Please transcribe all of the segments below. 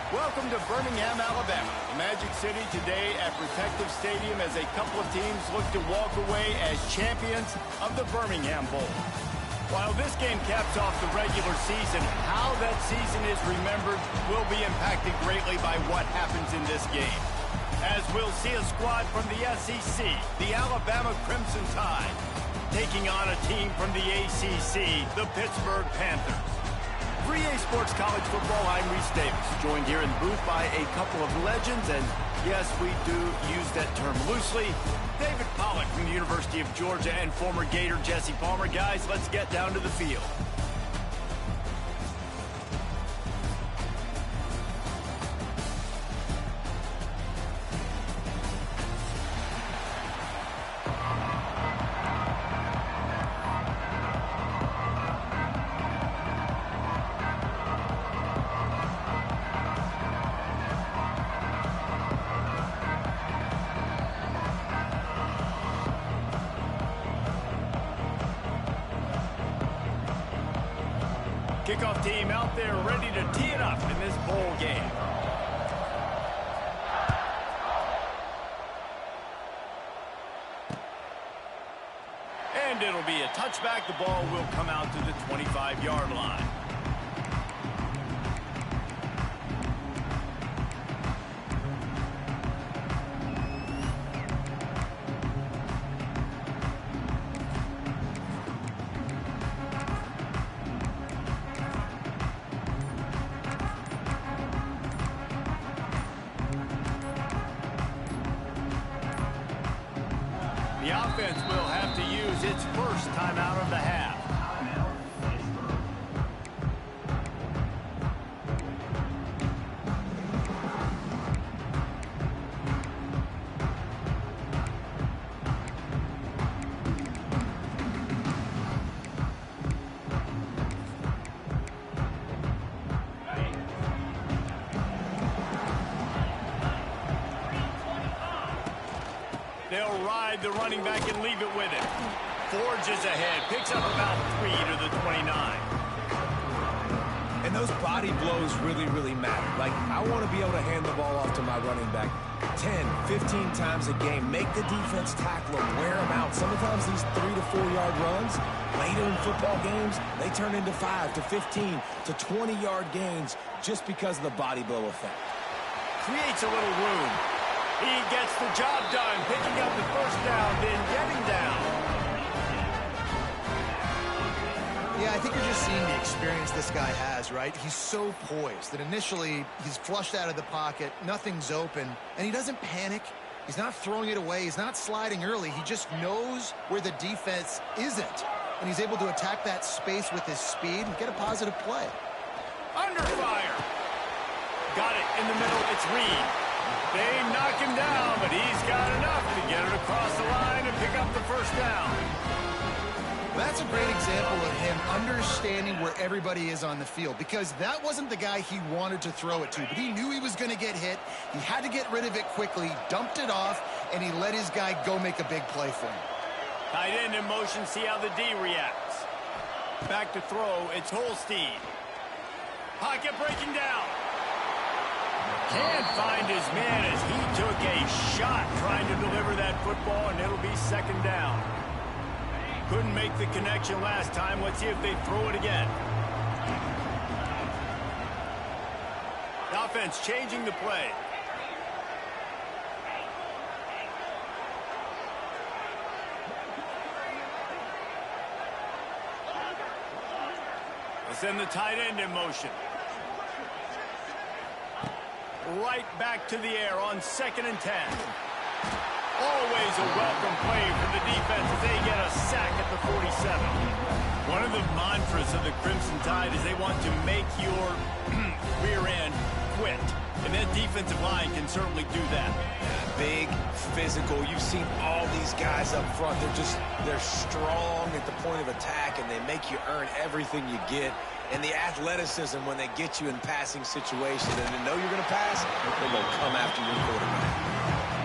Welcome to Birmingham, Alabama, the Magic City today at Protective Stadium as a couple of teams look to walk away as champions of the Birmingham Bowl. While this game caps off the regular season, how that season is remembered will be impacted greatly by what happens in this game. As we'll see a squad from the SEC, the Alabama Crimson Tide, taking on a team from the ACC, the Pittsburgh Panthers. For EA Sports College Football, I'm Reese Davis, joined here in the booth by a couple of legends, and yes, we do use that term loosely. David Pollack from the University of Georgia and former Gator Jesse Palmer. Guys, let's get down to the field. Kickoff team out there ready to tee it up in this bowl game. And it'll be a touchback. The ball will come out to the 25-yard line. The offense will have to use its first timeout of the half. They'll ride the running back and leave it with him. Forges ahead, picks up about 3 to the 29. And those body blows really matter. Like, I want to be able to hand the ball off to my running back 10, 15 times a game. Make the defense tackle them, wear them out. Sometimes these 3 to 4 yard runs, later in football games, they turn into 5 to 15 to 20 yard gains just because of the body blow effect. Creates a little room. He gets the job done, picking up the first down, then getting down. Yeah, I think you're just seeing the experience this guy has, right? He's so poised that initially he's flushed out of the pocket, nothing's open, and he doesn't panic. He's not throwing it away. He's not sliding early. He just knows where the defense isn't, and he's able to attack that space with his speed and get a positive play. Under fire. Got it in the middle. It's Reed. They knock him down, but he's got enough to get it across the line and pick up the first down. That's a great example of him understanding where everybody is on the field, because that wasn't the guy he wanted to throw it to, but he knew he was going to get hit. He had to get rid of it quickly, dumped it off, and he let his guy go make a big play for him. Tight end in motion, see how the D reacts. Back to throw, it's Holstein. Pocket breaking down. Can't find his man as he took a shot trying to deliver that football, and it'll be second down. Couldn't make the connection last time. Let's see if they throw it again. The offense changing the play. Let's send the tight end in motion. Right back to the air on 2nd and 10. Always a welcome play for the defense as they get a sack at the 47. One of the mantras of the Crimson Tide is they want to make your rear end quit. And that defensive line can certainly do that. Big, physical. You've seen all these guys up front. They're strong at the point of attack, and they make you earn everything you get. And the athleticism when they get you in passing situations and they know you're going to pass, they're going to come after your quarterback.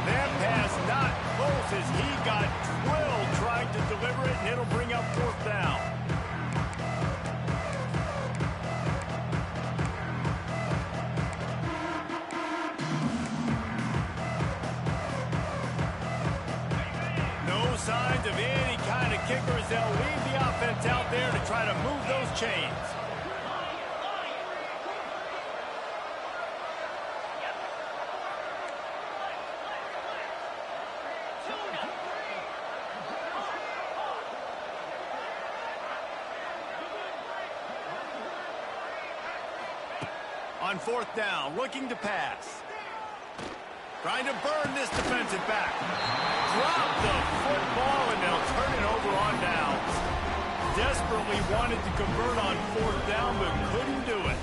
That pass not close as he got drilled trying to deliver it, and it'll bring up 4th down. of any kind of kickers, they'll leave the offense out there to try to move those chains. On fourth down, looking to pass. Trying to burn this defensive back. Drop the football, and they'll turn it over on downs. Desperately wanted to convert on fourth down, but couldn't do it.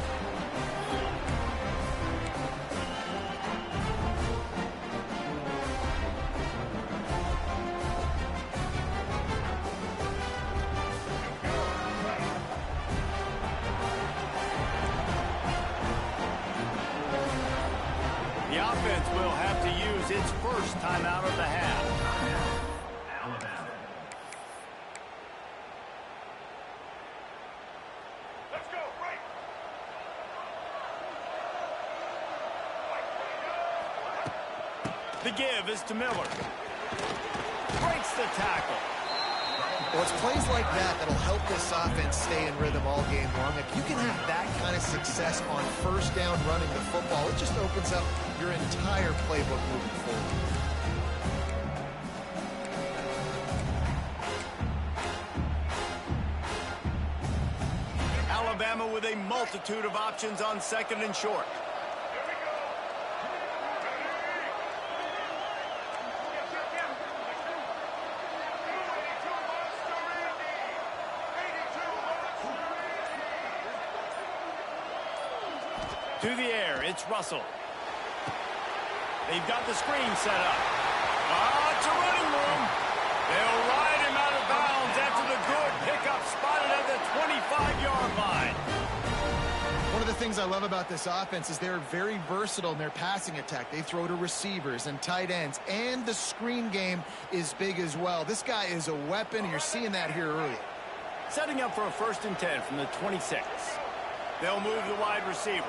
The offense will have to use its first timeout of the half. Alabama. Let's go, right. The give is to Miller. Breaks the tackle. Well, it's plays like that that'll help this offense stay in rhythm all game long. If you can have that kind of success on first down running the football, it just opens up your entire playbook moving forward. Alabama with a multitude of options on second and short. To the air, it's Russell. They've got the screen set up. It's a running room. They'll ride him out of bounds after the good pickup spotted at the 25-yard line. One of the things I love about this offense is they're very versatile in their passing attack. They throw to receivers and tight ends, and the screen game is big as well. This guy is a weapon, and you're seeing that here early. Setting up for a 1st and 10 from the 26. They'll move the wide receiver.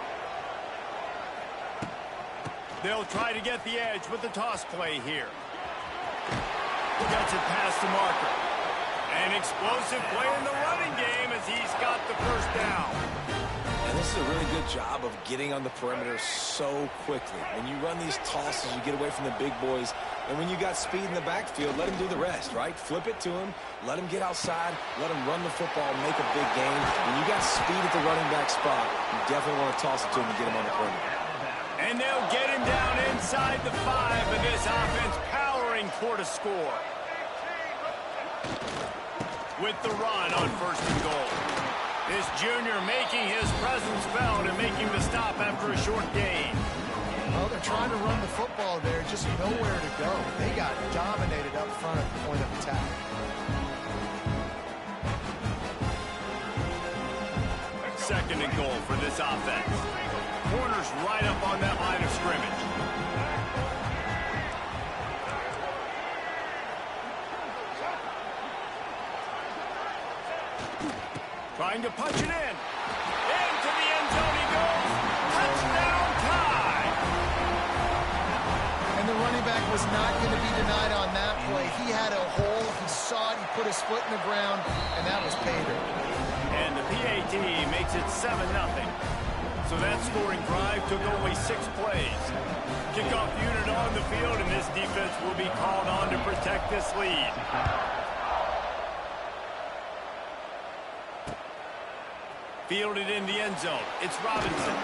They'll try to get the edge with the toss play here. Gets it past the marker. An explosive play in the running game as he's got the first down. And this is a really good job of getting on the perimeter so quickly. When you run these tosses, you get away from the big boys. And when you got speed in the backfield, let him do the rest, right? Flip it to him. Let him get outside. Let him run the football and make a big gain. When you got speed at the running back spot, you definitely want to toss it to him and get him on the perimeter. And they'll get him down inside the 5, and this offense powering toward a score. With the run on 1st and goal. This junior making his presence felt and making the stop after a short gain. Well, they're trying to run the football there, just nowhere to go. They got dominated up front at the point of attack. Second and goal for this offense. Corners right up on that line of scrimmage. Trying to punch it in. Into the end zone he goes. Touchdown tie. And the running back was not going to be denied on that play. He had a hole. He saw it. He put his foot in the ground, and that was pay dirt. And the PAT makes it 7-0. So that scoring drive took only 6 plays. Kickoff unit on the field, and this defense will be called on to protect this lead. Fielded in the end zone. It's Robinson.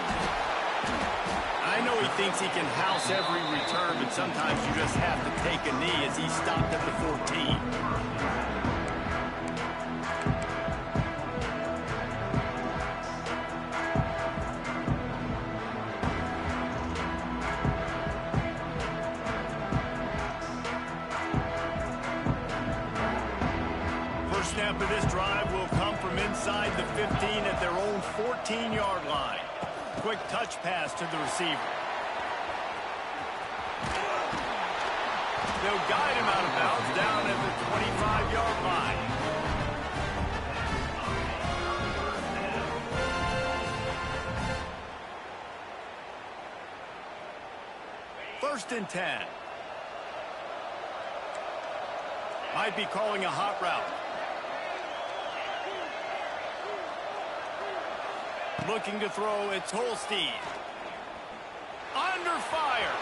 I know he thinks he can house every return, but sometimes you just have to take a knee as he stopped at the 14. Snap of this drive will come from inside the 15 at their own 14-yard line. Quick touch pass to the receiver. They'll guide him out of bounds down at the 25-yard line. First and 10. Might be calling a hot route. Looking to throw, it's Holstein. Under fire.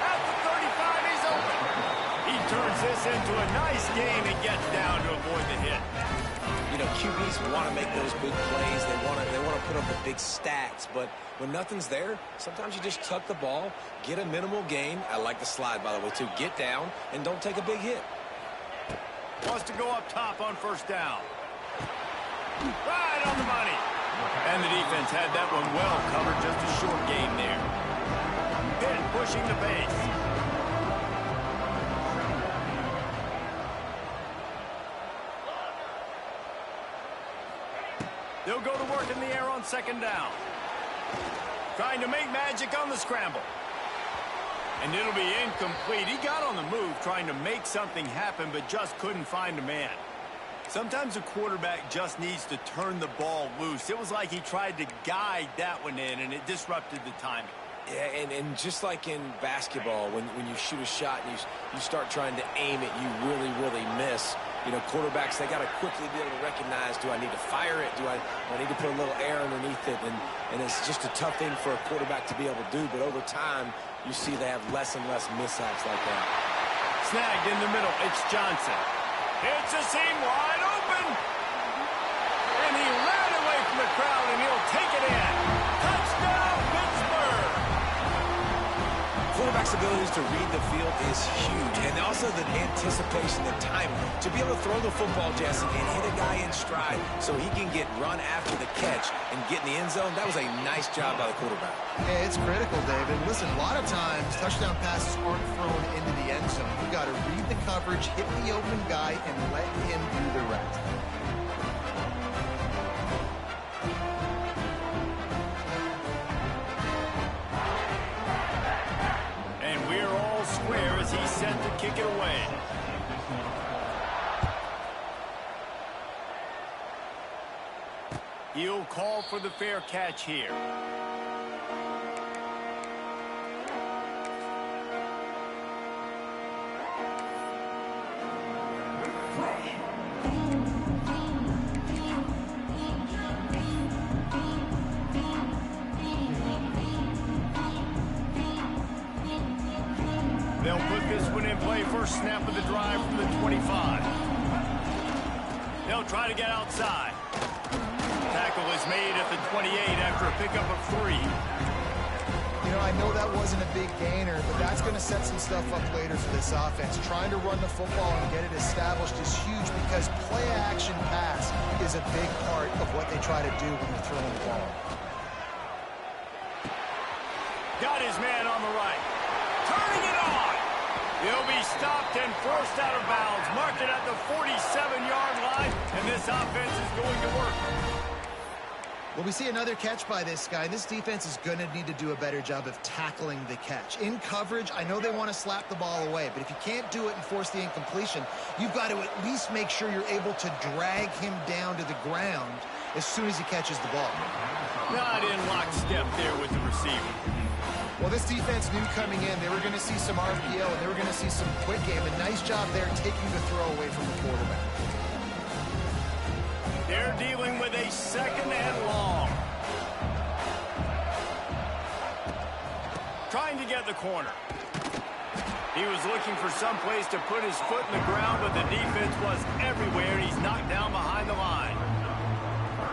At the 35, he's open. He turns this into a nice gain and gets down to avoid the hit. You know, QBs want to make those big plays. They want to put up the big stats. But when nothing's there, sometimes you just tuck the ball, get a minimal gain. I like the slide, by the way, too. Get down and don't take a big hit. Wants to go up top on first down. Right on the money. And the defense had that one well covered. Just a short gain there. Pitt pushing the base. They'll go to work in the air on second down. Trying to make magic on the scramble. And it'll be incomplete. He got on the move trying to make something happen, but just couldn't find a man. Sometimes a quarterback just needs to turn the ball loose. It was like he tried to guide that one in, and it disrupted the timing. Yeah, and just like in basketball, when you shoot a shot and you start trying to aim it, you really miss. You know, quarterbacks, they got to quickly be able to recognize, do I need to fire it? Do I need to put a little air underneath it? And it's just a tough thing for a quarterback to be able to do. But over time, you see they have less and less mishaps like that. Snagged in the middle. It's Johnson. It's a seam wide open. And he ran away from the crowd, and he'll take it in. Touchdown, Pittsburgh. Quarterback's abilities to read the field is huge. And also the anticipation, the timing. To be able to throw the football, Jesse, and hit a guy in stride so he can get run after the catch and get in the end zone, that was a nice job by the quarterback. Yeah, it's critical, David. Listen, a lot of times touchdown passes aren't thrown into the end zone. You got to read the coverage, hit the open guy, and let him do the rest. And we're all square as he's set to kick it away. He'll call for the fair catch here. They'll put this one in play. First snap of the drive from the 25. They'll try to get outside. Tackle is made at the 28 after a pickup of 3. You know, I know that wasn't a big gainer, but that's going to set some stuff up later for this offense. Trying to run the football and get it established is huge because play-action pass is a big part of what they try to do when you're throwing the ball. Got his man on the right. Turning it on. He'll be stopped and forced out of bounds. Marked it at the 47-yard line, and this offense is going to work. Well, we see another catch by this guy. This defense is going to need to do a better job of tackling the catch. In coverage, I know they want to slap the ball away, but if you can't do it and force the incompletion, you've got to at least make sure you're able to drag him down to the ground as soon as he catches the ball. Not in lockstep there with the receiver. Well, this defense knew coming in they were going to see some RPO and they were going to see some quick game. A nice job there taking the throw away from the quarterback. They're dealing with a second and long. Trying to get the corner. He was looking for some place to put his foot in the ground, but the defense was everywhere. He's knocked down behind the line.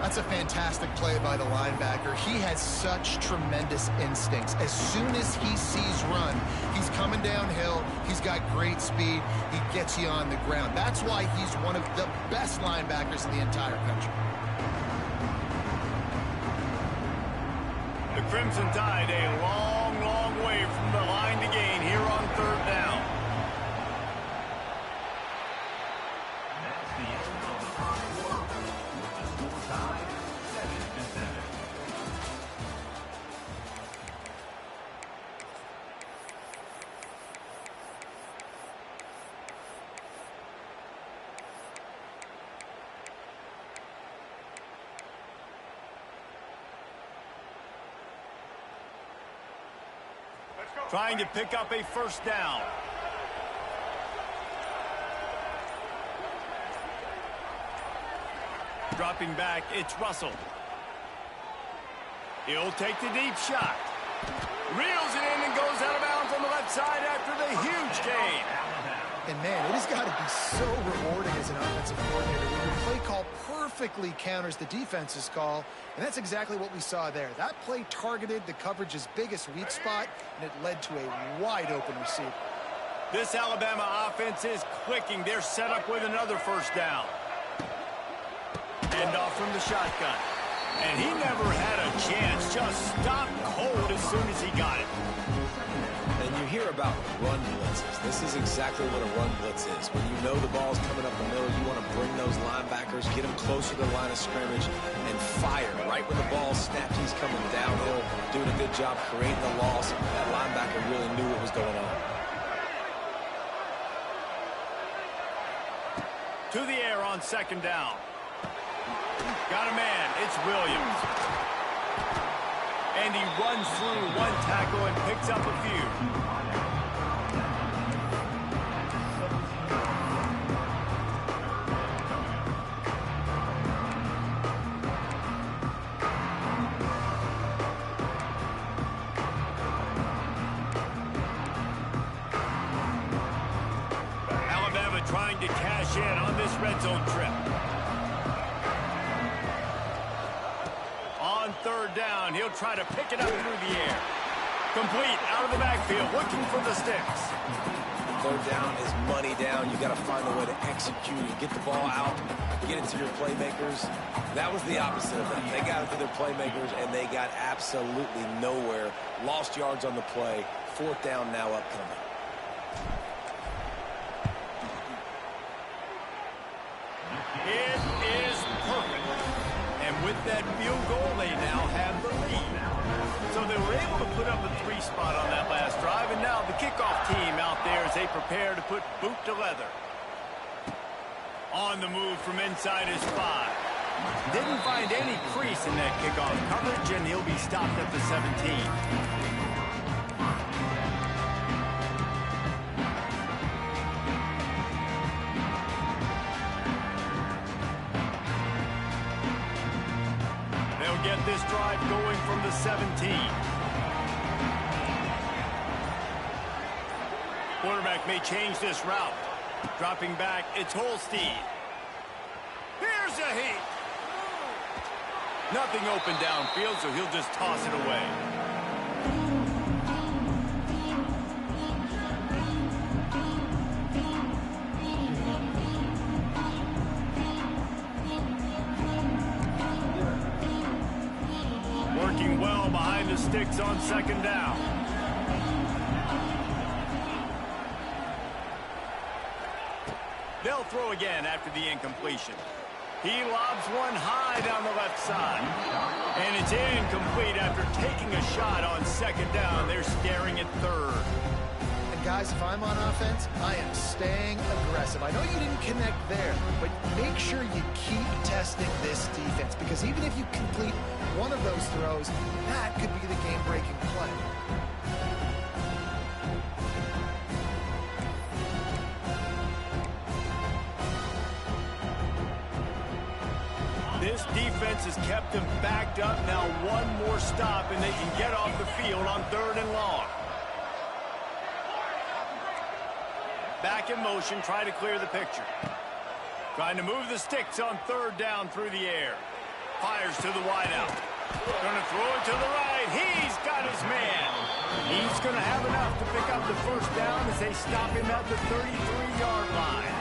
That's a fantastic play by the linebacker. He has such tremendous instincts. As soon as he sees run, he's coming downhill. He's got great speed. He gets you on the ground. That's why he's one of the best linebackers in the entire country. The Crimson Tide a long way from the line to gain here on third down. Trying to pick up a first down. Dropping back, it's Russell. He'll take the deep shot. Reels it in and goes out of bounds on the left side after the huge gain. And, man, it has got to be so rewarding as an offensive coordinator when your play call perfectly counters the defense's call, and that's exactly what we saw there. That play targeted the coverage's biggest weak spot, and it led to a wide-open receiver. This Alabama offense is clicking. They're set up with another first down. End off from the shotgun. And he never had a chance. Just stopped cold as soon as he got it. And you hear about run blitzes. This is exactly what a run blitz is. When you know the ball's coming up the middle, you want to bring those linebackers, get them closer to the line of scrimmage, and fire. Right when the ball snapped, he's coming downhill, doing a good job creating the loss. That linebacker really knew what was going on. To the air on second down. Got a man. It's Williams. And he runs through one tackle and picks up a few. Alabama trying to cash in on this red zone trip. On third down, he'll try to pick it up through the air. Complete out of the backfield, looking for the sticks. Third down is money down. You got to find a way to execute it. Get the ball out, get it to your playmakers. That was the opposite of that. They got it to their playmakers, and they got absolutely nowhere. Lost yards on the play. Fourth down now upcoming. It is perfect. And with that field goal, they now have the lead. So they were able to put up a 3 spot on that last drive, and now the kickoff team out there as they prepare to put boot to leather. On the move from inside his 5. Didn't find any crease in that kickoff coverage, and he'll be stopped at the 17. Get this drive going from the 17. Quarterback may change this route. Dropping back, it's Holstein. Here's a heat. Nothing open downfield, so he'll just toss it away. Working well behind the sticks on second down. They'll throw again after the incompletion. He lobs one high down the left side. And it's incomplete after taking a shot on second down. They're staring at third. And guys, if I'm on offense, I am staying aggressive. I know you didn't connect there, but make sure you keep testing this defense, because even if you complete one of those throws, that could be the game-breaking play. This defense has kept them backed up. Now one more stop, and they can get off the field on third and long. Back in motion, try to clear the picture. Trying to move the sticks on third down through the air. Fires to the wideout. Going to throw it to the right. He's got his man. He's going to have enough to pick up the first down as they stop him at the 33-yard line.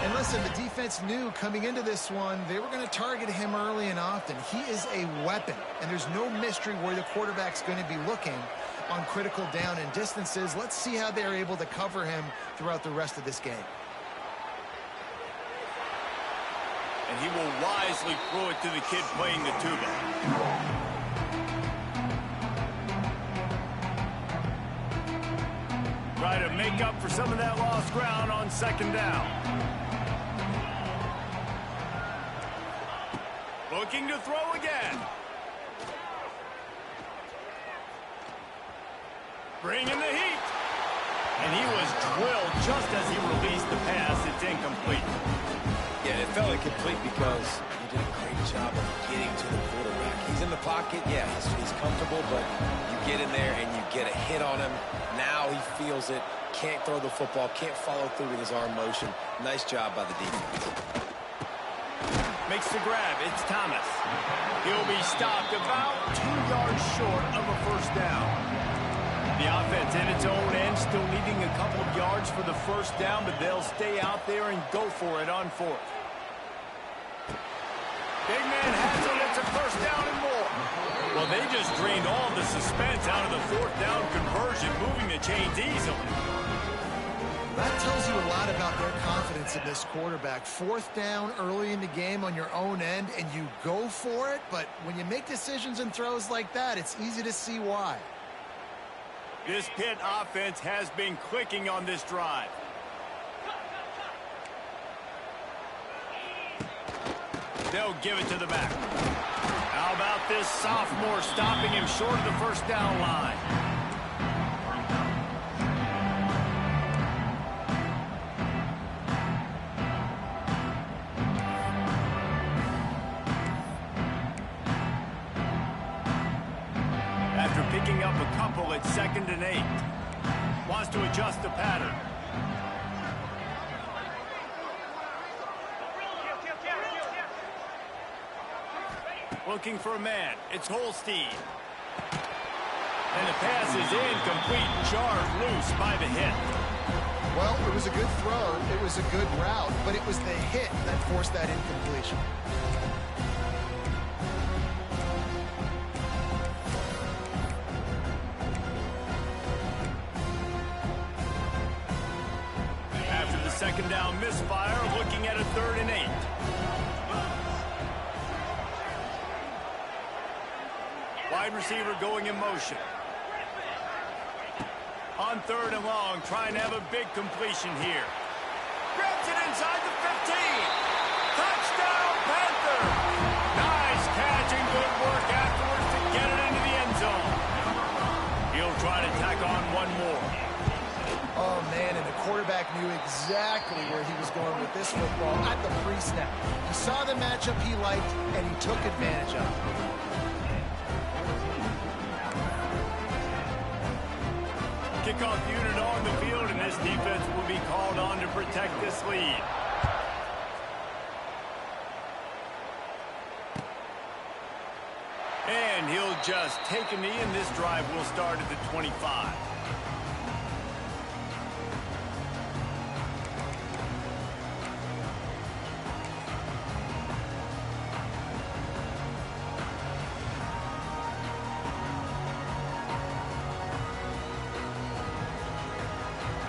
And listen, the defense knew coming into this one, they were going to target him early and often. He is a weapon, and there's no mystery where the quarterback's going to be looking on critical down and distances. Let's see how they're able to cover him throughout the rest of this game. And he will wisely throw it to the kid playing the tuba. Try to make up for some of that lost ground on second down. Looking to throw again. Bringing the heat. And he was drilled just as he released the pass. It's incomplete. Yeah, it felt incomplete because you did a great job of getting to the quarterback. He's in the pocket, yeah, he's comfortable, but you get in there and you get a hit on him. Now he feels it, can't throw the football, can't follow through with his arm motion. Nice job by the defense. Makes the grab. It's Thomas. He'll be stopped about 2 yards short of a first down. The offense in its own end still needing a couple of yards for the first down, but they'll stay out there and go for it on fourth. Big man has it. It's a first down and more. Well, they just drained all the suspense out of the fourth down conversion, moving the chains easily. That tells you a lot about their confidence in this quarterback. Fourth down early in the game on your own end, and you go for it. But when you make decisions and throws like that, it's easy to see why. This Pitt offense has been clicking on this drive. They'll give it to the back. How about this sophomore stopping him short of the first down line? After picking up a couple at 2nd and 8. Wants to adjust the pattern. Looking for a man. It's Holstein. And the pass is incomplete. Jarred loose by the hit. Well, it was a good throw. It was a good route, but it was the hit that forced that incompletion. After the second down misfire, looking at a 3rd and 8. Wide receiver going in motion. On 3rd and long, trying to have a big completion here. Grabs it inside the 15. Touchdown, Panther. Nice catch and good work afterwards to get it into the end zone. He'll try to tack on one more. Oh, man, and the quarterback knew exactly where he was going with this football at the pre-snap. He saw the matchup he liked, and he took advantage of it. Kickoff unit on the field, and this defense will be called on to protect this lead. And he'll just take a knee, and this drive will start at the 25.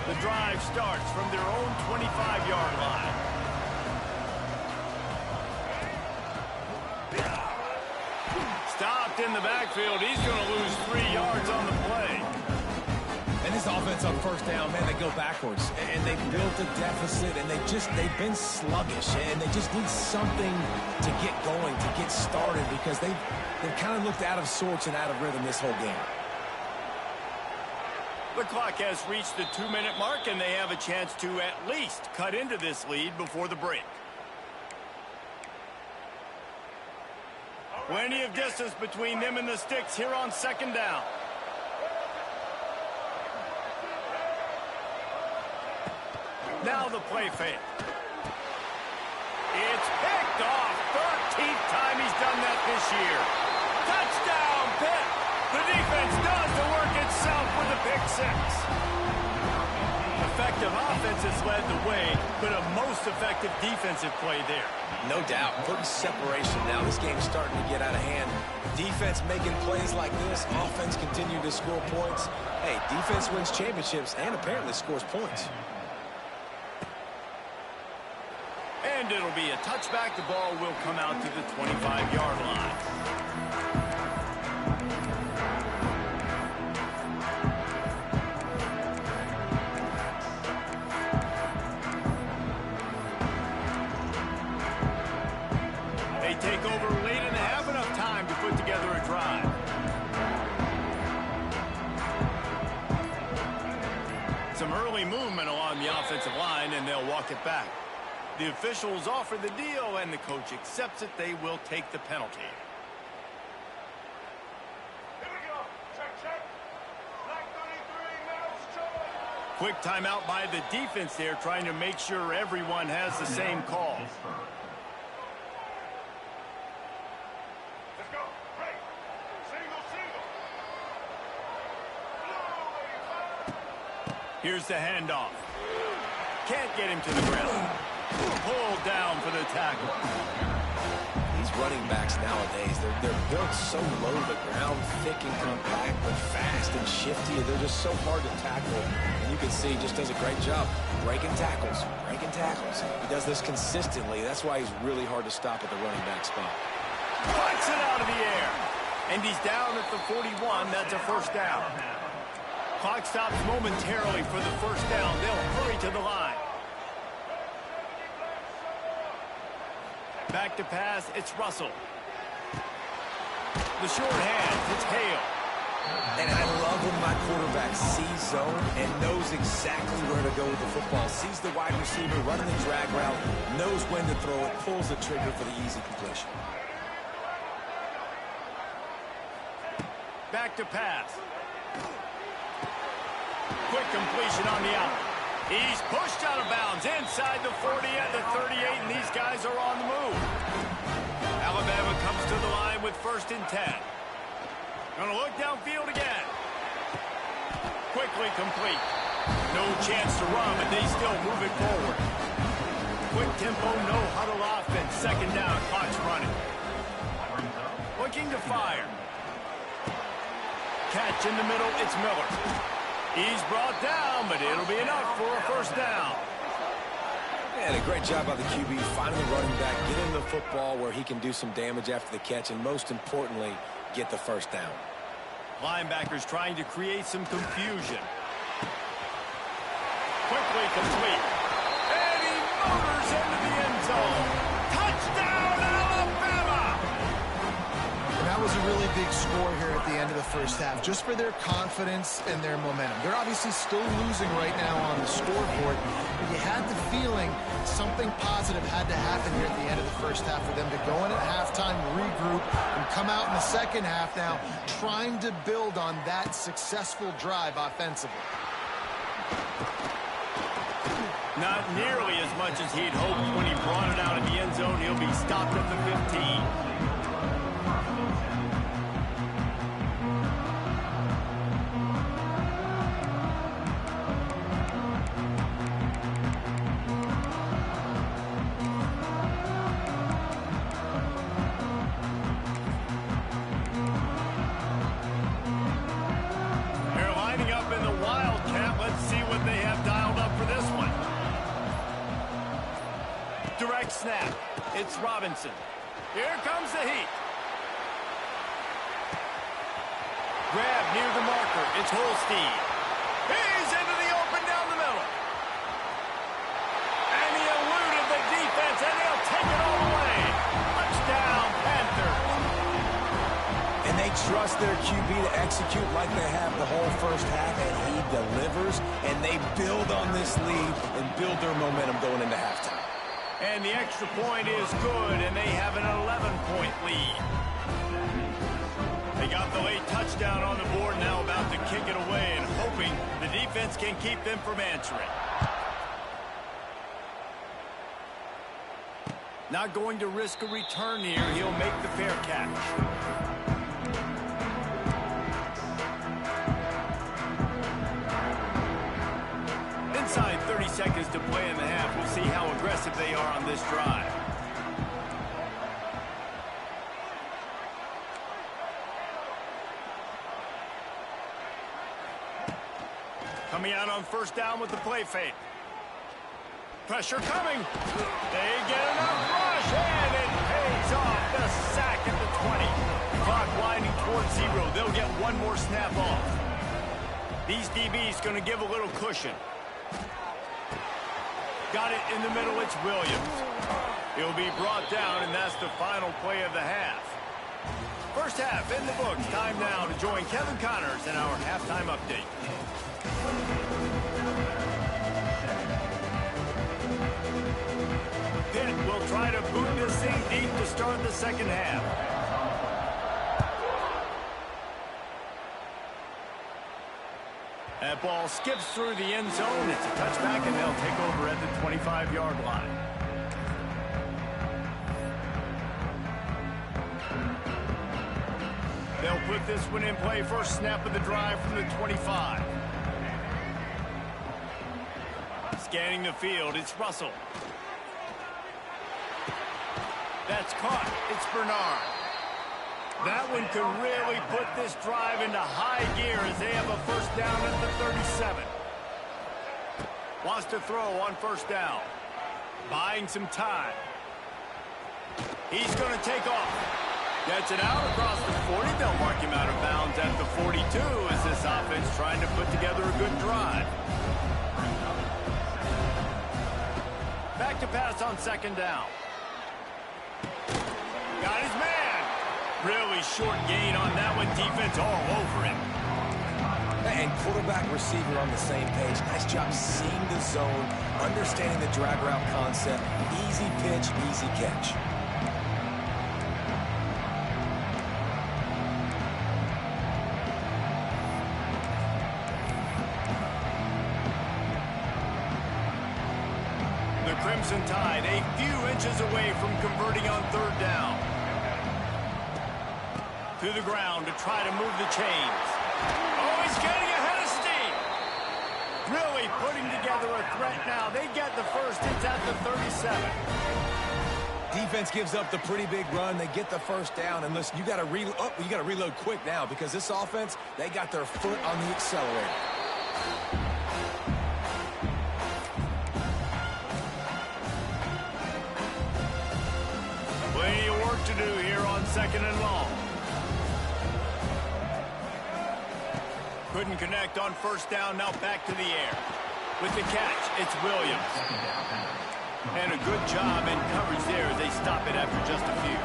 The drive starts from their own 25-yard line. Stopped in the backfield. He's going to lose 3 yards on the play. And this offense on first down, man, they go backwards. And they built a deficit, and they've been sluggish. And they just need something to get going, to get started, because they've kind of looked out of sorts and out of rhythm this whole game. The clock has reached the 2-minute mark, and they have a chance to at least cut into this lead before the break. Plenty of distance between them and the sticks here on second down. Now the play fake. It's picked off. 13th time he's done that this year. Touchdown, Pitt. The defense does the work itself with a pick six. Effective offense has led the way, but a most effective defensive play there. No doubt. Putting separation now. This game's starting to get out of hand. Defense making plays like this. Offense continuing to score points. Hey, defense wins championships and apparently scores points. And it'll be a touchback. The ball will come out to the 25-yard line. They take over late and have enough time to put together a drive. Some early movement along the offensive line, and they'll walk it back. The officials offer the deal, and the coach accepts it. They will take the penalty. Here we go. Check. Black 33, now strong. Quick timeout by the defense there, trying to make sure everyone has the same call. Let's go. Right. Single. Here's the handoff. Can't get him to the ground. Pulled down for the tackle. These running backs nowadays, they're built so low to the ground, thick and compact, but fast and shifty. They're just so hard to tackle. And you can see he just does a great job breaking tackles. He does this consistently. That's why he's really hard to stop at the running back spot. Puts it out of the air. And he's down at the 41. That's a first down. Clock stops momentarily for the first down. They'll hurry to the line. Back to pass, it's Russell. The short hand, it's Hale. And I love when my quarterback sees zone and knows exactly where to go with the football. Sees the wide receiver running the drag route, knows when to throw it, pulls the trigger for the easy completion. Back to pass. Quick completion on the out. He's pushed out of bounds inside the 40 at the 38, and these guys are on the move. Alabama comes to the line with 1st and 10. Gonna look downfield again. Quickly complete. No chance to run, but they still move it forward. Quick tempo, no huddle offense. 2nd down, clock's running. Looking to fire. Catch in the middle, it's Miller. He's brought down, but it'll be enough for a first down. And a great job by the QB, finding the running back, getting the football where he can do some damage after the catch, and most importantly, get the first down. Linebackers trying to create some confusion. Quickly complete. And he motors into the end zone. Touchdown, Alabama! And that was a really big score here at the end of the first half, just for their confidence and their momentum. They're obviously still losing right now on the scoreboard, but you had the feeling something positive had to happen here at the end of the first half for them to go in at halftime, regroup, and come out in the second half now trying to build on that successful drive offensively. Not nearly as much as he'd hoped when he brought it out of the end zone. He'll be stopped at the 15. Direct snap. It's Robinson. Here comes the heat. Grab near the marker. It's Holstein. He's into the open down the middle. And he eluded the defense, and he'll take it all away. Touchdown, Panthers. And they trust their QB to execute like they have the whole first half, and he delivers, and they build on this lead and build their momentum going into halftime. And the extra point is good, and they have an 11-point lead. They got the late touchdown on the board, now about to kick it away and hoping the defense can keep them from answering. Not going to risk a return here. He'll make the fair catch. Inside 30 seconds to play in the half. We'll see how aggressive they are on this drive. Coming out on first down with the play fake. Pressure coming. They get enough rush, and it pays off. The sack at the 20. Clock winding towards 0. They'll get one more snap off. These DBs going to give a little cushion. Got it in the middle, it's Williams. He'll be brought down, and that's the final play of the half. First half in the books. Time now to join Kevin Connors in our halftime update. Pitt will try to boot this thing deep to start the second half. That ball skips through the end zone. It's a touchback, and they'll take over at the 25-yard line. They'll put this one in play. First snap of the drive from the 25. Scanning the field, it's Russell. That's caught. It's Bernard. That one could really put this drive into high gear as they have a first down at the 37. Wants to throw on first down. Buying some time. He's going to take off. Gets it out across the 40. They'll mark him out of bounds at the 42 as this offense trying to put together a good drive. Back to pass on second down. Got his man. Really short gain on that one. Defense all over him. And quarterback receiver on the same page. Nice job seeing the zone, understanding the drag route concept. Easy pitch, easy catch. The Crimson Tide a few inches away from converting on third down. To the ground to try to move the chains. Oh, he's getting ahead of steam. Really putting together a threat now. They get the first. It's at the 37. Defense gives up the pretty big run. They get the first down. And listen, you got to reload quick now because this offense, they got their foot on the accelerator. Plenty of work to do here on second and long. Couldn't connect on first down. Now back to the air. With the catch, it's Williams. And a good job in coverage there as they stop it after just a few.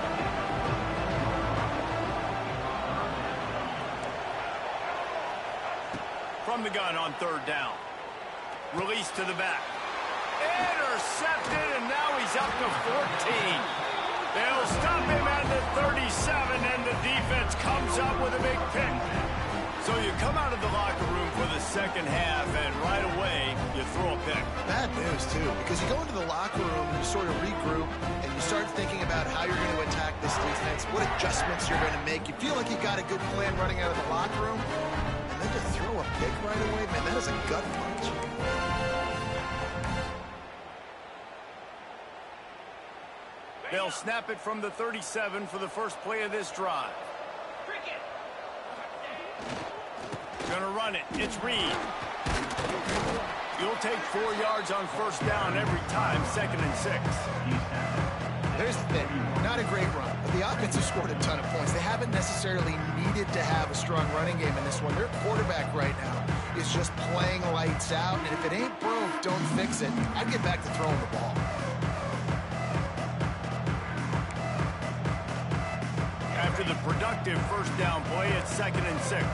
From the gun on third down. Release to the back. Intercepted, and now he's up to 14. They'll stop him at the 37, and the defense comes up with a big pick. So you come out of the locker room for the second half, and right away, you throw a pick. Bad news, too, because you go into the locker room, you sort of regroup, and you start thinking about how you're going to attack this defense, what adjustments you're going to make. You feel like you got a good plan running out of the locker room, and then to throw a pick right away, man, that is a gut punch. They'll snap it from the 37 for the first play of this drive. Gonna run it. It's Reed. You'll take 4 yards on first down every time, 2nd and 6. There's the thing. Not a great run, but the offense has scored a ton of points. They haven't necessarily needed to have a strong running game in this one. Their quarterback right now is just playing lights out, and if it ain't broke, don't fix it. I'd get back to throwing the ball. After the productive first down play, it's 2nd and 6.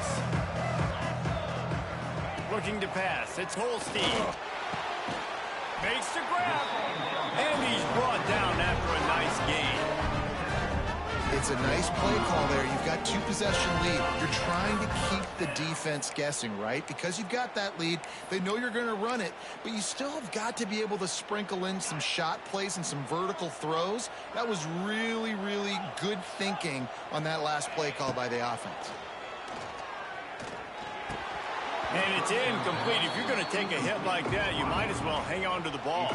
Looking to pass. It's Holstein. Makes the grab. And he's brought down after a nice gain. It's a nice play call there. You've got 2-possession lead. You're trying to keep the defense guessing, right? Because you've got that lead. They know you're going to run it, but you still have got to be able to sprinkle in some shot plays and some vertical throws. That was really, really good thinking on that last play call by the offense. And it's incomplete. If you're going to take a hit like that, you might as well hang on to the ball.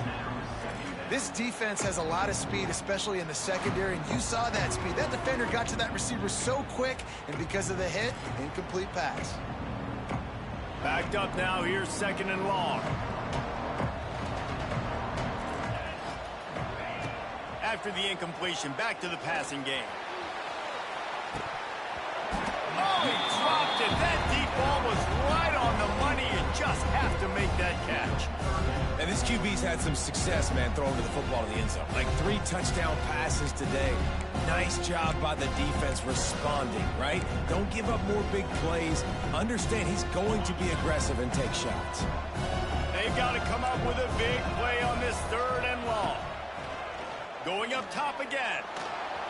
This defense has a lot of speed, especially in the secondary, and you saw that speed. That defender got to that receiver so quick, and because of the hit, incomplete pass. Backed up now. Here's 2nd and long. After the incompletion, back to the passing game. Oh, he dropped it. That deep ball was right on the money. You just have to make that catch. And this QB's had some success, man, throwing the football to the end zone. Like 3 touchdown passes today. Nice job by the defense responding, right? Don't give up more big plays. Understand he's going to be aggressive and take shots. They've got to come up with a big play on this 3rd and long. Going up top again.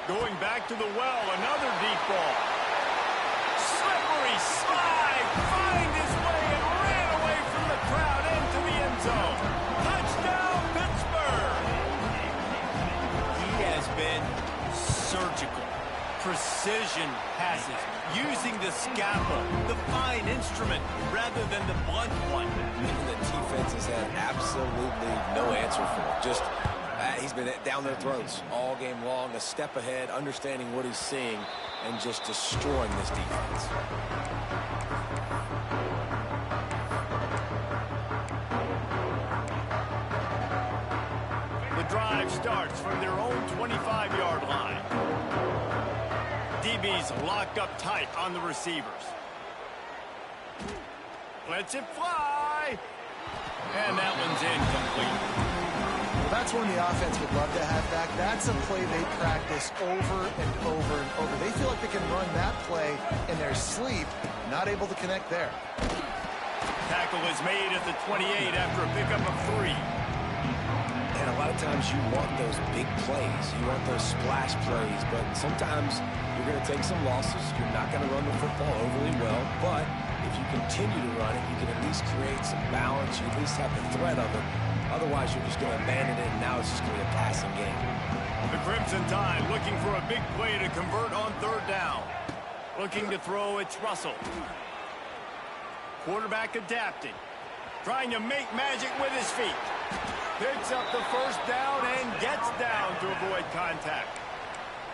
Going back to the well, another deep ball. Slippery slide, find his way and ran away from the crowd into the end zone. Touchdown, Pittsburgh! He has been surgical. Precision passes, using the scalpel, the fine instrument, rather than the blunt one. The defense has had absolutely no answer for it. Just, he's been down their throats all game long, a step ahead, understanding what he's seeing, and just destroying this defense. The drive starts from their own 25-yard line. DB's locked up tight on the receivers. Lets it fly. And that one's incomplete. Well, that's one the offense would love to have back. That's a play they practice over and over and over. They feel like they can run that play in their sleep. Not able to connect there. Tackle is made at the 28 after a pickup of 3. And a lot of times you want those big plays. You want those splash plays, but sometimes you're going to take some losses. You're not going to run the football overly well, but if you continue to run it, you can at least create some balance. You at least have the threat of it. Otherwise, you're just going to abandon it, and now it's just going to be a passing game. The Crimson Tide looking for a big play to convert on 3rd down. Looking to throw, it's Russell. Quarterback adapting. Trying to make magic with his feet. Picks up the 1st down and gets down to avoid contact.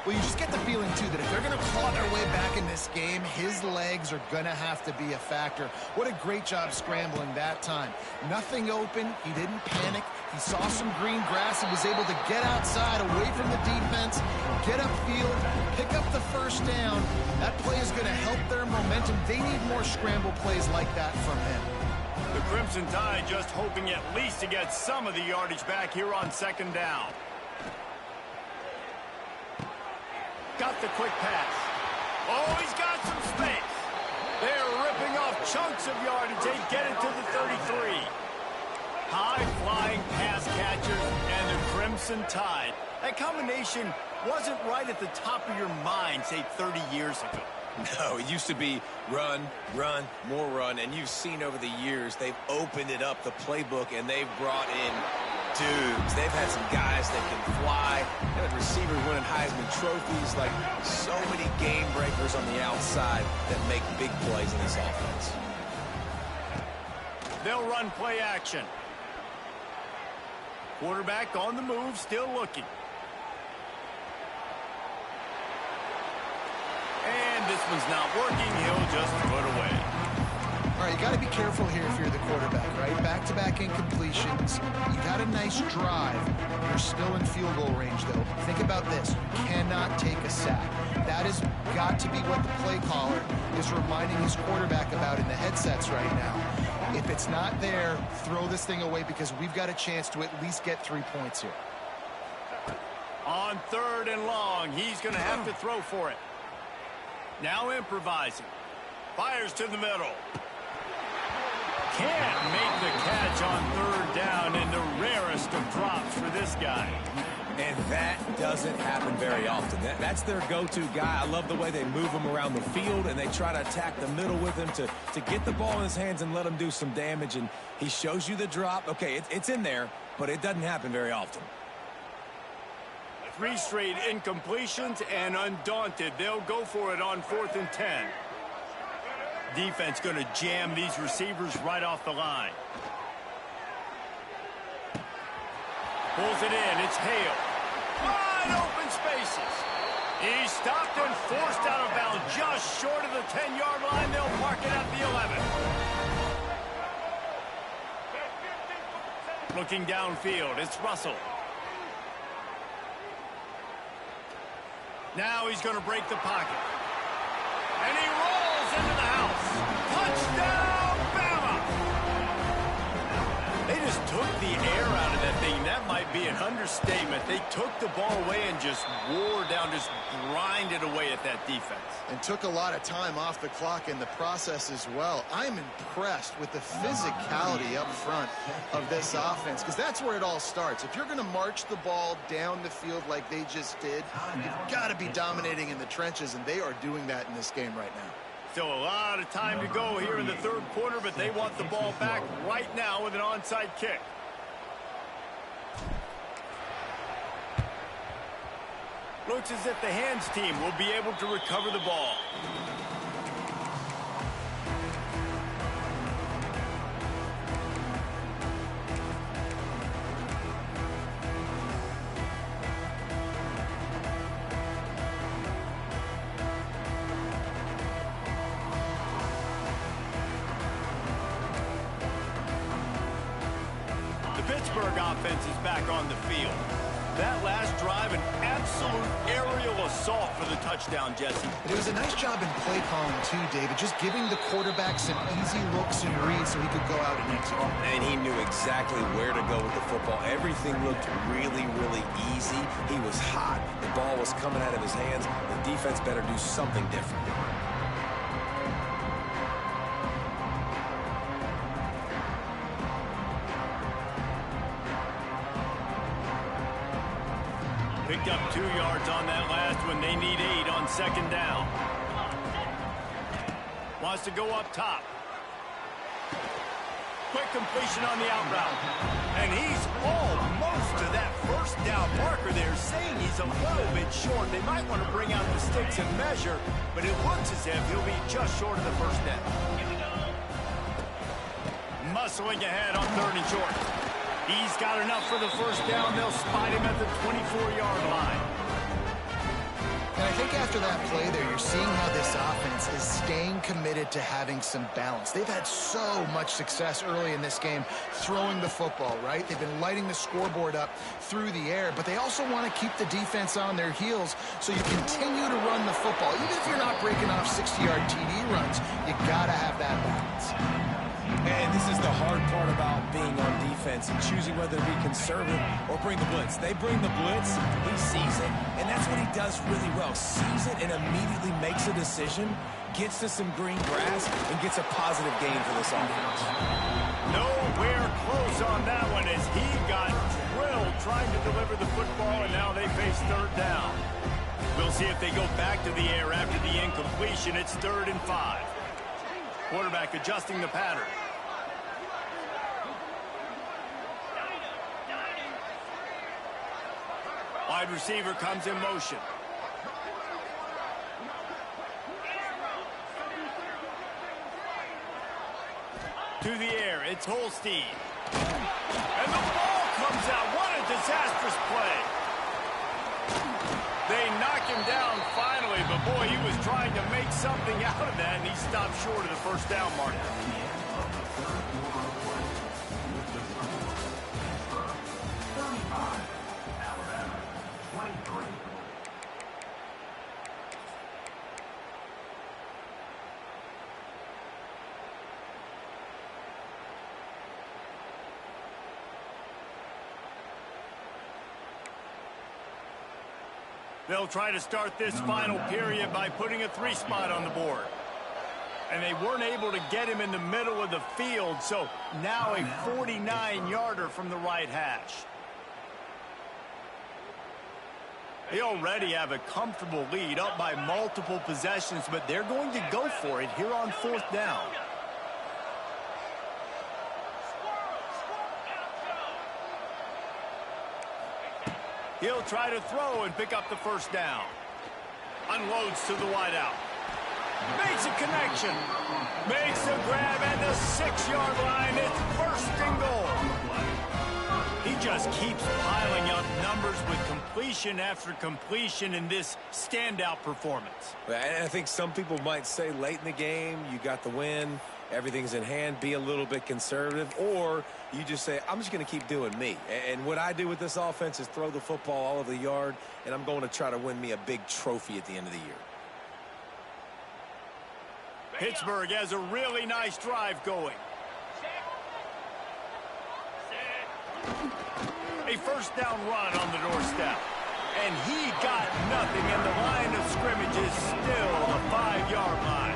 Well, you just get the feeling, too, that if they're going to claw their way back in this game, his legs are going to have to be a factor. What a great job scrambling that time. Nothing open. He didn't panic. He saw some green grass. He was able to get outside, away from the defense, get upfield, pick up the 1st down. That play is going to help their momentum. They need more scramble plays like that from him. The Crimson Tide just hoping at least to get some of the yardage back here on 2nd down. Got the quick pass. Oh, he's got some space. They're ripping off chunks of yardage. They get it to the 33. High-flying pass catchers and the Crimson Tide. That combination wasn't right at the top of your mind, say, 30 years ago. No, it used to be run, run, more run, and you've seen over the years they've opened it up, the playbook, and they've brought in dudes. They've had some guys that can fly. They've had receivers winning Heisman trophies, like so many game breakers on the outside that make big plays in this offense. They'll run play action. Quarterback on the move, still looking. And this one's not working. He'll just throw it away. All right, you got to be careful here if you're the quarterback, right? Back-to-back incompletions. You got a nice drive. You're still in field goal range, though. Think about this. You cannot take a sack. That has got to be what the play caller is reminding his quarterback about in the headsets right now. If it's not there, throw this thing away because we've got a chance to at least get 3 points here. On 3rd and long, he's going to have to throw for it. Now improvising. Fires to the middle. Can't make the catch on 3rd down, and the rarest of drops for this guy. And that doesn't happen very often. That's their go-to guy. I love the way they move him around the field, and they try to attack the middle with him to get the ball in his hands and let him do some damage. And he shows you the drop. Okay, it's in there, but it doesn't happen very often. 3 straight incompletions, and undaunted, they'll go for it on 4th and 10. Defense going to jam these receivers right off the line. Pulls it in. It's Hale. Wide open spaces. He's stopped and forced out of bounds just short of the 10-yard line. They'll park it at the 11. Looking downfield, it's Russell. Now he's going to break the pocket. And he rolls into the house. Touchdown, Bama! They just took the air out of that Nothing. That might be an understatement. They took the ball away and just wore down, just grinded away at that defense. And took a lot of time off the clock in the process as well. I'm impressed with the physicality up front of this offense, because that's where it all starts. If you're going to march the ball down the field like they just did, you've got to be dominating in the trenches, and they are doing that in this game right now. Still a lot of time to go here in the third quarter, but they want the ball back right now with an onside kick. Looks as if the hands team will be able to recover the ball. The Pittsburgh offense is back on the field. That last drive, an absolute aerial assault for the touchdown, Jesse. It was a nice job in play calling, too, David. Just giving the quarterback some easy looks and reads so he could go out and execute. And he knew exactly where to go with the football. Everything looked really, really easy. He was hot. The ball was coming out of his hands. The defense better do something different. Picked up 2 yards on that last one. They need 8 on second down. Wants to go up top. Quick completion on the out route. And he's almost to that first down marker there, saying he's a little bit short. They might want to bring out the sticks and measure, but it looks as if he'll be just short of the first down. Muscling ahead on 3rd and short. He's got enough for the first down. They'll spot him at the 24-yard line. And I think after that play there, you're seeing how this offense is staying committed to having some balance. They've had so much success early in this game throwing the football, right? They've been lighting the scoreboard up through the air, but they also want to keep the defense on their heels, so you continue to run the football. Even if you're not breaking off 60-yard TD runs, you got to have that balance. And this is the hard part about being on defense and choosing whether to be conservative or bring the blitz. They bring the blitz, he sees it, and that's what he does really well. Sees it and immediately makes a decision, gets to some green grass, and gets a positive gain for this offense. Nowhere close on that one as he got drilled trying to deliver the football, and now they face 3rd down. We'll see if they go back to the air after the incompletion. It's 3rd and 5. Quarterback adjusting the pattern. Wide receiver comes in motion. To the air, it's Holstein. And the ball comes out. What a disastrous play. They knock him down finally, but boy, he was trying to make something out of that, and he stopped short of the first down marker. They'll try to start this final period by putting a 3 spot on the board. And they weren't able to get him in the middle of the field, so now a 49-yarder from the right hash. They already have a comfortable lead, up by multiple possessions, but they're going to go for it here on 4th down. He'll try to throw and pick up the first down. Unloads to the wideout. Makes a connection. Makes a grab at the 6-yard line. It's 1st and goal. He just keeps piling up numbers with completion after completion in this standout performance. And I think some people might say late in the game, you got the win, everything's in hand, be a little bit conservative, or you just say, I'm just going to keep doing me. And what I do with this offense is throw the football all over the yard, and I'm going to try to win me a big trophy at the end of the year. Pittsburgh has a really nice drive going. A first down run on the doorstep. And he got nothing, and the line of scrimmage is still the 5-yard line.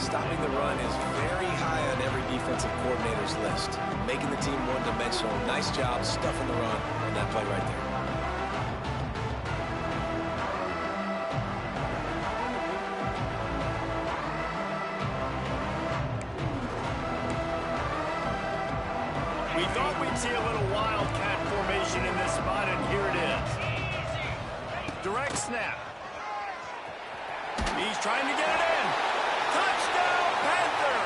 Stopping the run is very high on every defensive coordinator's list. Making the team one-dimensional. Nice job stuffing the run on that play right there. We thought we'd see a little wildcat formation in this spot, and here it is. Direct snap. He's trying to get it in. Touchdown, Panther!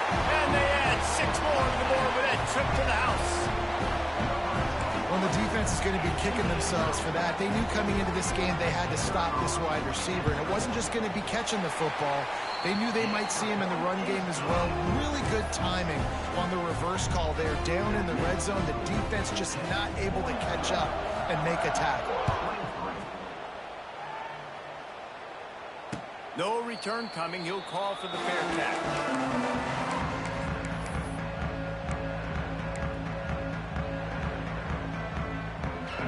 And they add 6 more to the board with that trip to the house. Well, the defense is going to be kicking themselves for that. They knew coming into this game they had to stop this wide receiver, and it wasn't just going to be catching the football. They knew they might see him in the run game as well. Really good timing on the reverse call there. Down in the red zone, the defense just not able to catch up and make a tackle. No return coming. He'll call for the fair catch.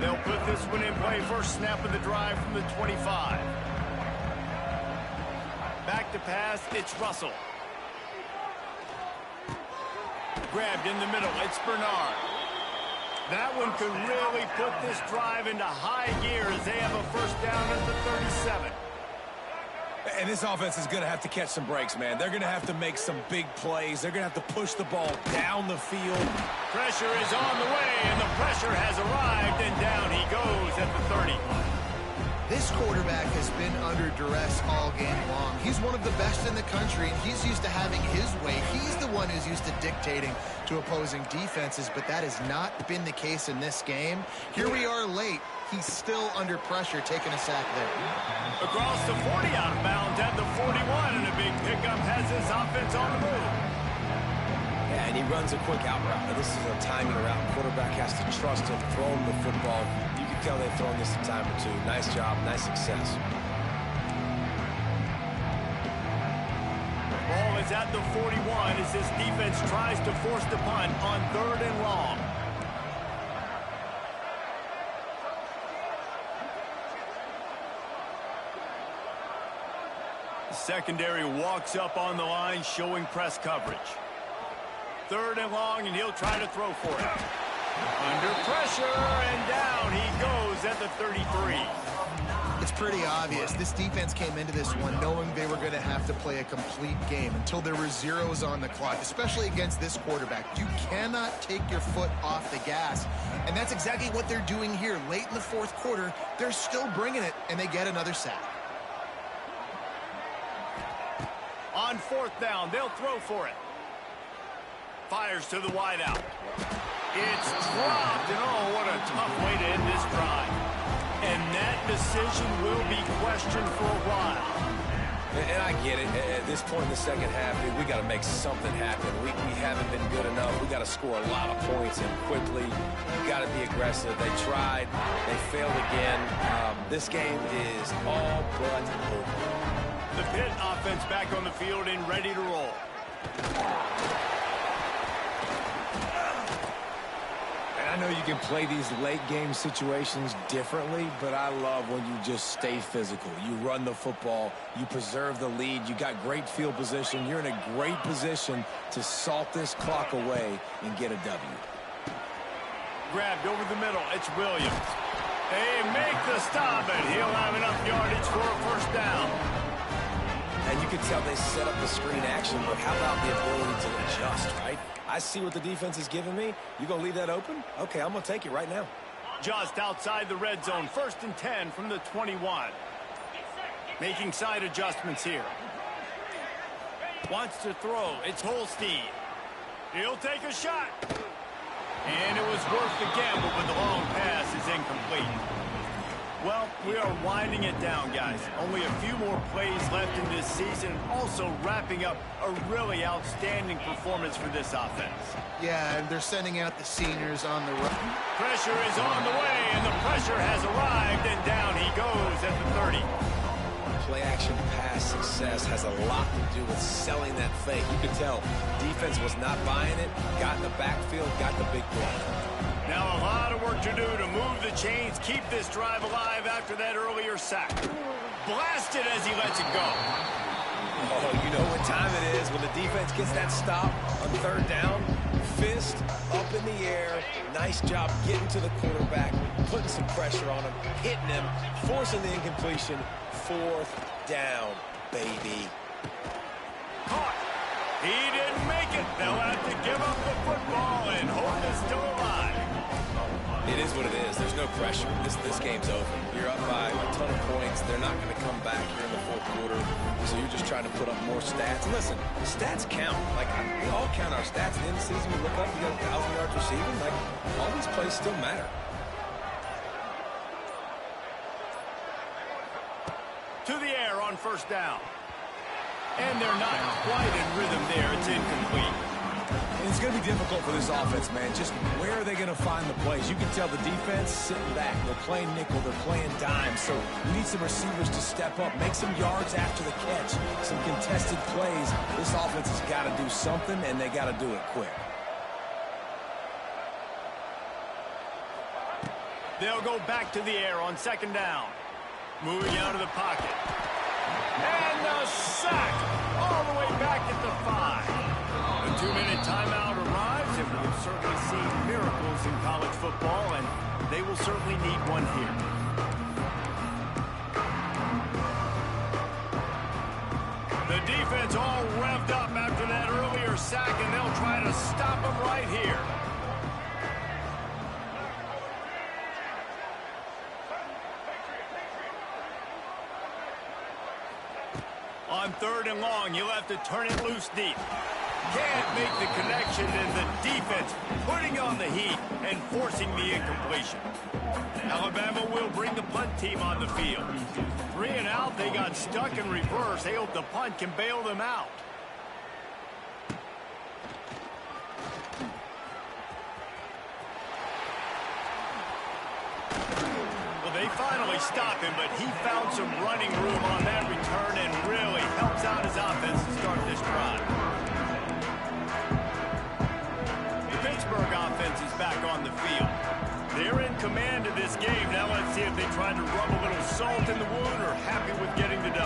They'll put this one in play. First snap of the drive from the 25. Back to pass, it's Russell. Grabbed in the middle, it's Bernard. That one could really put this drive into high gear as they have a first down at the 37. And this offense is going to have to catch some breaks, man. They're going to have to make some big plays. They're going to have to push the ball down the field. Pressure is on the way, and the pressure has arrived, and down he goes at the 30. This quarterback has been under duress all game long. He's one of the best in the country, and he's used to having his way. He's the one who's used to dictating to opposing defenses, but that has not been the case in this game. Here we are late. He's still under pressure, taking a sack there. Across the 40, out of bounds at the 41, and a big pickup has his offense on the move. Yeah, and he runs a quick out route. Now, this is a timing route. Quarterback has to trust him, throw him the football. You can tell they've thrown this a time or two. Nice job, nice success. Ball is at the 41 as this defense tries to force the punt on 3rd and long. The secondary walks up on the line, showing press coverage. 3rd and long, and he'll try to throw for it. Under pressure, and down he goes at the 33. It's pretty obvious. This defense came into this one knowing they were going to have to play a complete game until there were zeros on the clock, especially against this quarterback. You cannot take your foot off the gas, and that's exactly what they're doing here. Late in the 4th quarter, they're still bringing it, and they get another sack. On 4th down, they'll throw for it. Fires to the wideout. It's dropped, and oh, what a tough way to end this drive. And that decision will be questioned for a while. And I get it. At this point in the second half, we got to make something happen. We haven't been good enough. We got to score a lot of points and quickly. You got to be aggressive. They tried. They failed again. This game is all but over. The Pitt offense back on the field and ready to roll. I know you can play these late game situations differently, but I love when you just stay physical. You run the football, you preserve the lead, you got great field position. You're in a great position to salt this clock away and get a W. Grabbed over the middle, it's Williams. They make the stop, and he'll have enough yardage for a first down. And you can tell they set up the screen action, but how about the ability to adjust, right? I see what the defense is giving me. You gonna leave that open? Okay, I'm gonna take it right now. Just outside the red zone, 1st and 10 from the 21. Making side adjustments here. Wants to throw, it's Holstein. He'll take a shot. And it was worth the gamble, but the long pass is incomplete. Well, we are winding it down, guys. Only a few more plays left in this season. Also wrapping up a really outstanding performance for this offense. Yeah, and they're sending out the seniors on the run. Pressure is on the way, and the pressure has arrived, and down he goes at the 30. play-action pass success has a lot to do with selling that fake. You could tell defense was not buying it, got in the backfield, got the big play. Now a lot of work to do to move the chains, keep this drive alive after that earlier sack. Blasted as he lets it go. Oh, you know what time it is when the defense gets that stop on third down. Fist up in the air. Nice job getting to the quarterback, putting some pressure on him, hitting him, forcing the incompletion. Fourth down, baby. Caught. He didn't make it. They'll have to give up the football and hope it's still alive. It is what it is. There's no pressure. This game's over. You're up by a ton of points. They're not going to come back here in the fourth quarter. So you're just trying to put up more stats. And listen, stats count. Like, we all count our stats. At the end of the season, we look up, you got 1,000 yards receiving. Like, all these plays still matter. To the air on first down. And they're not quite in rhythm there. It's incomplete. It's going to be difficult for this offense, man. Just where are they going to find the plays? You can tell the defense sitting back. They're playing nickel. They're playing dime. So we need some receivers to step up, make some yards after the catch, some contested plays. This offense has got to do something, and they got to do it quick. They'll go back to the air on second down. Moving out of the pocket. And a sack all the way back at the 5. A 2-minute timeout arrives, and we've certainly seen miracles in college football, and they will certainly need one here. The defense all revved up after that earlier sack, and they'll try to stop them right here. On third and long, you'll have to turn it loose deep. Can't make the connection, and the defense putting on the heat and forcing the incompletion. Alabama will bring the punt team on the field. 3 and out, they got stuck in reverse. They hope the punt can bail them out. They finally stop him, but he found some running room on that return and really helps out his offense to start this drive. The Pittsburgh offense is back on the field. They're in command of this game. Now let's see if they try to rub a little salt in the wound or happy with getting the W.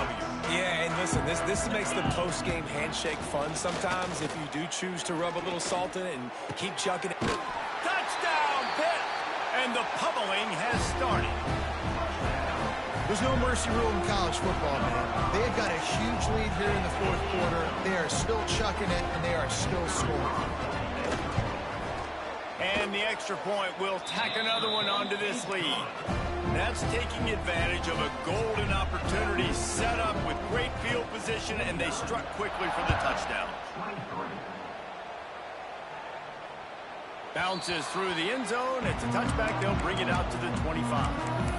Yeah, and listen, this makes the post-game handshake fun sometimes if you do choose to rub a little salt in it and keep chucking it. Touchdown, Pitt! And the pummeling has started. There's no mercy rule in college football, man. They have got a huge lead here in the fourth quarter. They are still chucking it, and they are still scoring. And the extra point will tack another one onto this lead. That's taking advantage of a golden opportunity set up with great field position, and they struck quickly for the touchdown. Bounces through the end zone. It's a touchback. They'll bring it out to the 25.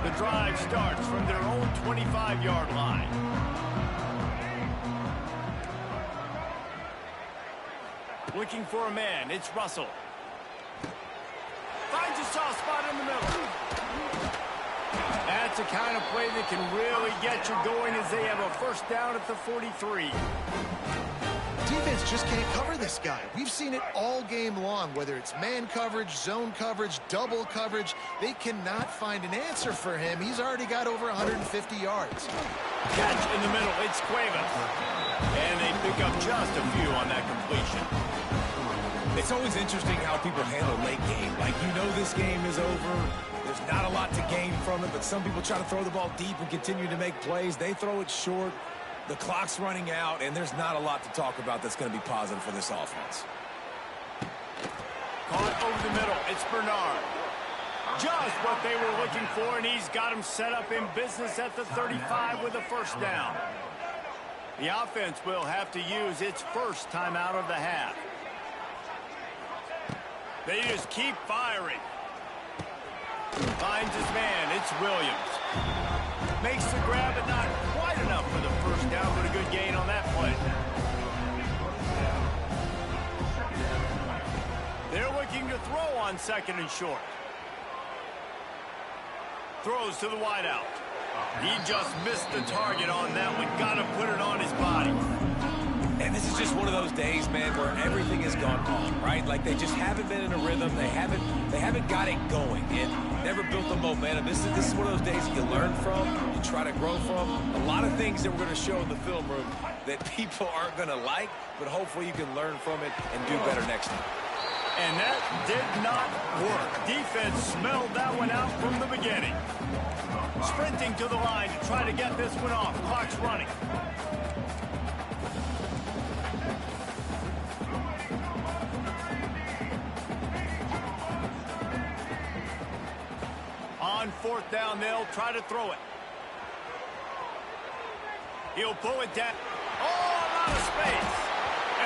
The drive starts from their own 25-yard line. Looking for a man. It's Russell. Finds a soft spot in the middle. That's the kind of play that can really get you going as they have a first down at the 43. Defense just can't cover this guy. We've seen it all game long, whether it's man coverage, zone coverage, double coverage. They cannot find an answer for him. He's already got over 150 yards. Catch in the middle. It's Cuevas. And they pick up just a few on that completion. It's always interesting how people handle late game. Like, you know this game is over. There's not a lot to gain from it, but some people try to throw the ball deep and continue to make plays. They throw it short. The clock's running out, and there's not a lot to talk about that's going to be positive for this offense. Caught over the middle. It's Bernard. Just what they were looking for, and he's got him set up in business at the 35 with a first down. The offense will have to use its first timeout of the half. They just keep firing. Finds his man. It's Williams. Makes the grab, but not quite enough for the first down, but a good gain on that play. They're looking throw on 2nd and short. Throws to the wideout. He just missed the target on that one. Got to put it on his body. And this is just one of those days, man, where everything has gone wrong, right? Like they just haven't been in a rhythm. They haven't got it going. It never built the momentum. This is one of those days you learn from, you try to grow from. A lot of things that we're going to show in the film room that people aren't going to like, but hopefully you can learn from it and do better next time. And that did not work. Defense smelled that one out from the beginning. Sprinting to the line to try to get this one off. Clock's running. On 4th down, they'll try to throw it. He'll pull it down. Oh, a lot of space.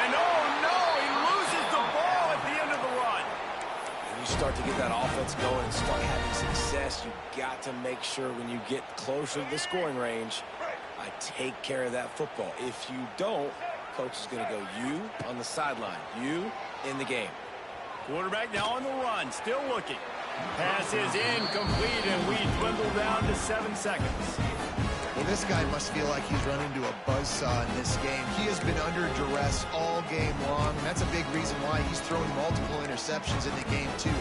And oh no, he loses the ball at the end of the run. When you start to get that offense going and start having success, you got to make sure when you get closer to the scoring range, I take care of that football. If you don't, coach is going to go you on the sideline, you in the game. Quarterback now on the run, still looking. Pass is incomplete, and we dwindle down to 7 seconds. Well, this guy must feel like he's run into a buzzsaw in this game. He has been under duress all game long, and that's a big reason why he's thrown multiple interceptions in the game, too.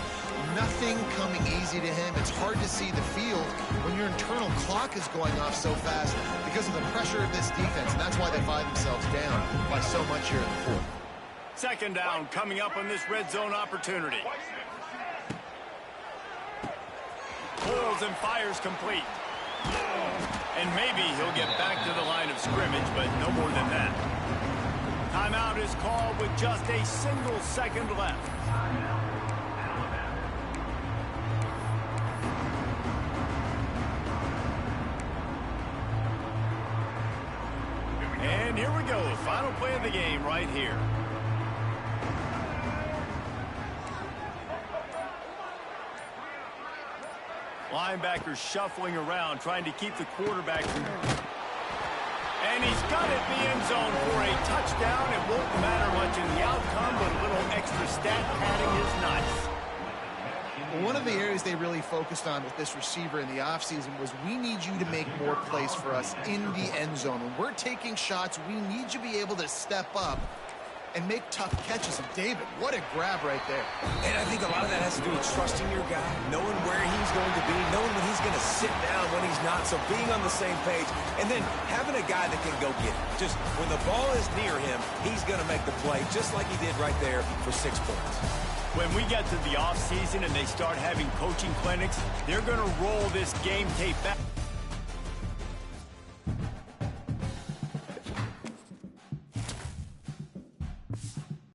Nothing coming easy to him. It's hard to see the field when your internal clock is going off so fast because of the pressure of this defense, and that's why they find themselves down by so much here in the 4th. 2nd down coming up on this red zone opportunity. Pulls and fires complete. And maybe he'll get back to the line of scrimmage, but no more than that. Timeout is called with just a single second left. And here we go. Final play of the game right here. Linebackers shuffling around, trying to keep the quarterback. And he's got it in the end zone for a touchdown. It won't matter much in the outcome, but a little extra stat padding is nice. Well, one of the areas they really focused on with this receiver in the offseason was we need you to make more plays for us in the end zone. When we're taking shots, we need you to be able to step up and make tough catches. And David, what a grab right there. And I think a lot of that has to do with trusting your guy, knowing where he's going to be, knowing when he's going to sit down, when he's not, so being on the same page, and then having a guy that can go get it. Just when the ball is near him, he's going to make the play, just like he did right there for 6 points. When we get to the offseason and they start having coaching clinics, they're going to roll this game tape back.